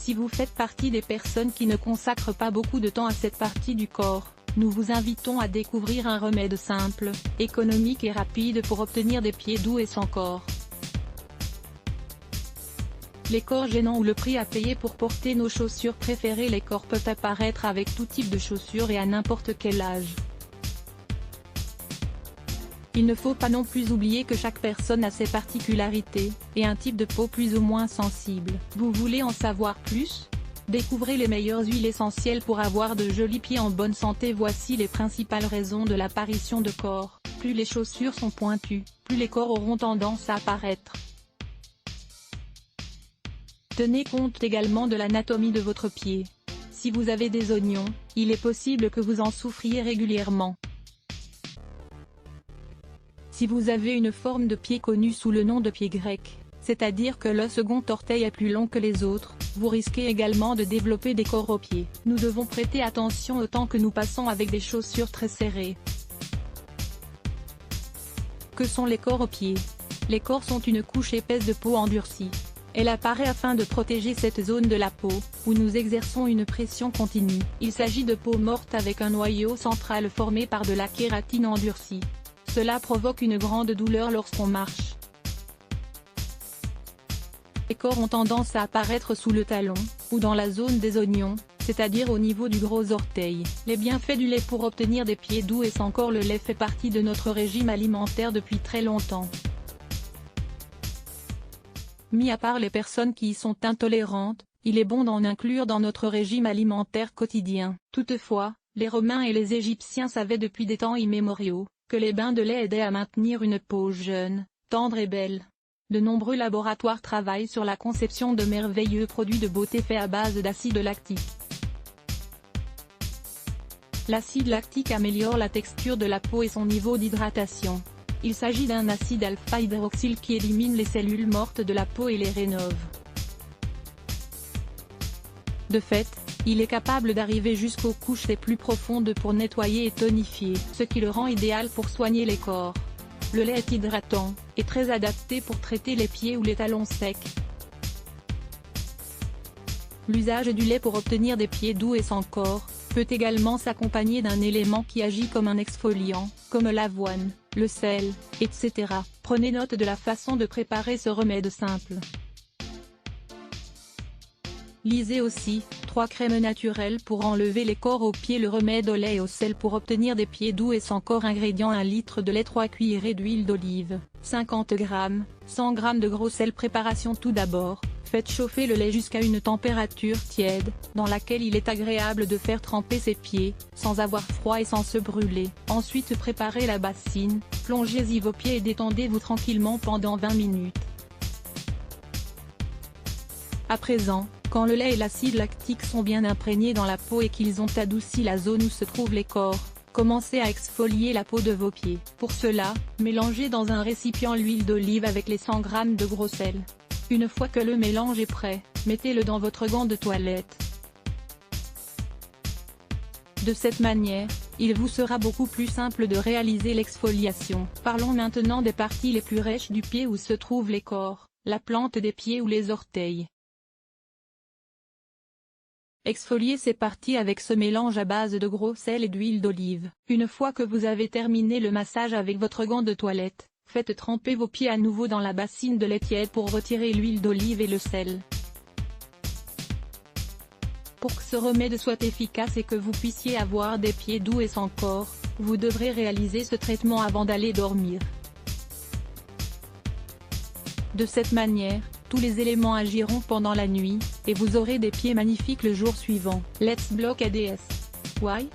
Si vous faites partie des personnes qui ne consacrent pas beaucoup de temps à cette partie du corps, nous vous invitons à découvrir un remède simple, économique et rapide pour obtenir des pieds doux et sans corps. Les corps gênants ou le prix à payer pour porter nos chaussures préférées. Les corps peuvent apparaître avec tout type de chaussures et à n'importe quel âge. Il ne faut pas non plus oublier que chaque personne a ses particularités, et un type de peau plus ou moins sensible. Vous voulez en savoir plus? Découvrez les meilleures huiles essentielles pour avoir de jolis pieds en bonne santé. Voici les principales raisons de l'apparition de corps. Plus les chaussures sont pointues, plus les corps auront tendance à apparaître. Tenez compte également de l'anatomie de votre pied. Si vous avez des oignons, il est possible que vous en souffriez régulièrement. Si vous avez une forme de pied connue sous le nom de pied grec, c'est-à-dire que le second orteil est plus long que les autres, vous risquez également de développer des corps aux pieds. Nous devons prêter attention au temps que nous passons avec des chaussures très serrées. Que sont les corps aux pieds? Les corps sont une couche épaisse de peau endurcie. Elle apparaît afin de protéger cette zone de la peau, où nous exerçons une pression continue. Il s'agit de peau morte avec un noyau central formé par de la kératine endurcie. Cela provoque une grande douleur lorsqu'on marche. Les corps ont tendance à apparaître sous le talon, ou dans la zone des oignons, c'est-à-dire au niveau du gros orteil. Les bienfaits du lait pour obtenir des pieds doux et sans corps. Le lait fait partie de notre régime alimentaire depuis très longtemps. Mis à part les personnes qui y sont intolérantes, il est bon d'en inclure dans notre régime alimentaire quotidien. Toutefois, les Romains et les Égyptiens savaient depuis des temps immémoriaux que les bains de lait aidaient à maintenir une peau jeune, tendre et belle. De nombreux laboratoires travaillent sur la conception de merveilleux produits de beauté faits à base d'acide lactique. L'acide lactique améliore la texture de la peau et son niveau d'hydratation. Il s'agit d'un acide alpha-hydroxyle qui élimine les cellules mortes de la peau et les rénove. De fait, il est capable d'arriver jusqu'aux couches les plus profondes pour nettoyer et tonifier, ce qui le rend idéal pour soigner les corps. Le lait est hydratant, et très adapté pour traiter les pieds ou les talons secs. L'usage du lait pour obtenir des pieds doux et sans corps peut également s'accompagner d'un élément qui agit comme un exfoliant, comme l'avoine, le sel, etc. Prenez note de la façon de préparer ce remède simple. Lisez aussi, 3 crèmes naturelles pour enlever les corps aux pieds. Le remède au lait et au sel pour obtenir des pieds doux et sans corps. Ingrédients: 1 litre de lait, 3 cuillerées d'huile d'olive, 50 g, 100 g de gros sel. Préparation: tout d'abord, faites chauffer le lait jusqu'à une température tiède, dans laquelle il est agréable de faire tremper ses pieds, sans avoir froid et sans se brûler. Ensuite préparez la bassine, plongez-y vos pieds et détendez-vous tranquillement pendant 20 minutes. À présent, quand le lait et l'acide lactique sont bien imprégnés dans la peau et qu'ils ont adouci la zone où se trouvent les corps, commencez à exfolier la peau de vos pieds. Pour cela, mélangez dans un récipient l'huile d'olive avec les 100 g de gros sel. Une fois que le mélange est prêt, mettez-le dans votre gant de toilette. De cette manière, il vous sera beaucoup plus simple de réaliser l'exfoliation. Parlons maintenant des parties les plus rêches du pied où se trouvent les corps, la plante des pieds ou les orteils. Exfoliez ces parties avec ce mélange à base de gros sel et d'huile d'olive. Une fois que vous avez terminé le massage avec votre gant de toilette, faites tremper vos pieds à nouveau dans la bassine de lait tiède pour retirer l'huile d'olive et le sel. Pour que ce remède soit efficace et que vous puissiez avoir des pieds doux et sans corps, vous devrez réaliser ce traitement avant d'aller dormir. De cette manière, tous les éléments agiront pendant la nuit, et vous aurez des pieds magnifiques le jour suivant. Let's block ADS. Why?